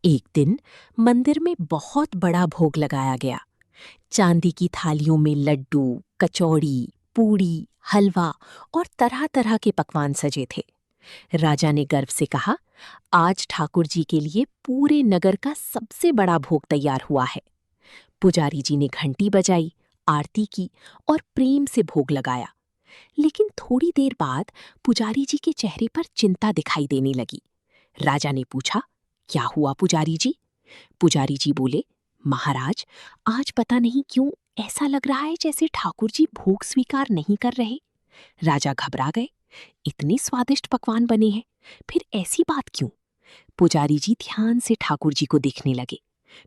एक दिन मंदिर में बहुत बड़ा भोग लगाया गया। चांदी की थालियों में लड्डू, कचौड़ी, पूड़ी, हलवा और तरह तरह के पकवान सजे थे। राजा ने गर्व से कहा, आज ठाकुर जी के लिए पूरे नगर का सबसे बड़ा भोग तैयार हुआ है। पुजारी जी ने घंटी बजाई, आरती की और प्रेम से भोग लगाया। लेकिन थोड़ी देर बाद पुजारी जी के चेहरे पर चिंता दिखाई देने लगी। राजा ने पूछा, क्या हुआ पुजारी जी? पुजारी जी बोले, महाराज, आज पता नहीं क्यों ऐसा लग रहा है जैसे ठाकुर जी भोग स्वीकार नहीं कर रहे। राजा घबरा गए। इतने स्वादिष्ट पकवान बने हैं, फिर ऐसी बात क्यों? पुजारी जी ध्यान से ठाकुर जी को देखने लगे।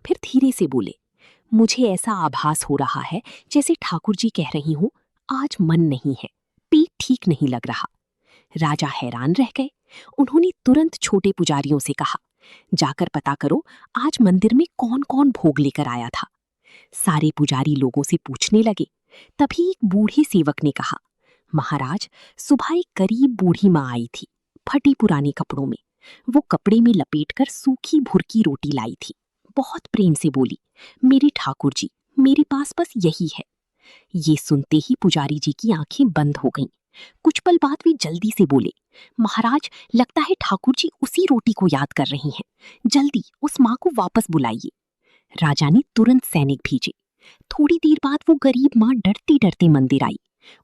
फिर धीरे से बोले, मुझे ऐसा आभास हो रहा है जैसे ठाकुर जी कह रही हूं, आज मन नहीं है, पेट ठीक नहीं लग रहा। राजा हैरान रह गए। उन्होंने तुरंत छोटे पुजारियों से कहा, जाकर पता करो आज मंदिर में कौन कौन भोग लेकर आया था। सारे पुजारी लोगों से पूछने लगे। तभी एक बूढ़े सेवक ने कहा, महाराज, सुबह एक गरीब बूढ़ी माँ आई थी, फटी पुरानी कपड़ों में। वो कपड़े में लपेटकर सूखी भुरकी रोटी लाई थी। बहुत प्रेम से बोली, मेरे ठाकुर जी, मेरे पास बस यही है। ये सुनते ही पुजारी जी की आंखें बंद हो गईं। कुछ पल बाद वे जल्दी से बोले, महाराज, लगता है ठाकुर जी उसी रोटी को याद कर रही हैं। जल्दी उस माँ को वापस बुलाइए। राजा ने तुरंत सैनिक भेजे। थोड़ी देर बाद वो गरीब माँ डरते डरते मंदिर आई।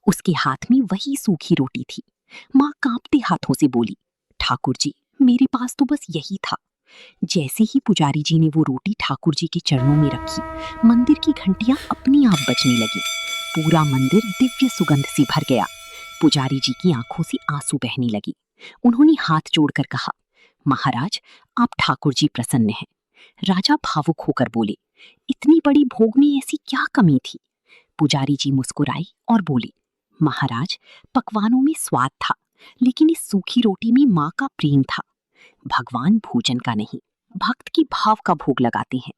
उसके हाथ में वही सूखी रोटी थी। माँ कांपते हाथों से बोली, ठाकुर जी, मेरे पास तो बस यही था। जैसे ही पुजारी जी ने वो रोटी ठाकुर जी के चरणों में रखी, मंदिर की घंटियां अपनी आप बजने लगी। पूरा मंदिर दिव्य सुगंध से भर गया। पुजारी जी की आंखों से आंसू बहने लगी। उन्होंने हाथ जोड़कर कहा, महाराज, आप ठाकुर जी प्रसन्न हैं। राजा भावुक होकर बोले, इतनी बड़ी भोग में ऐसी क्या कमी थी? पुजारी जी मुस्कुराए और बोले, महाराज, पकवानों में स्वाद था, लेकिन इस सूखी रोटी में माँ का प्रेम था। भगवान भोजन का नहीं, भक्त की भाव का भोग लगाते हैं।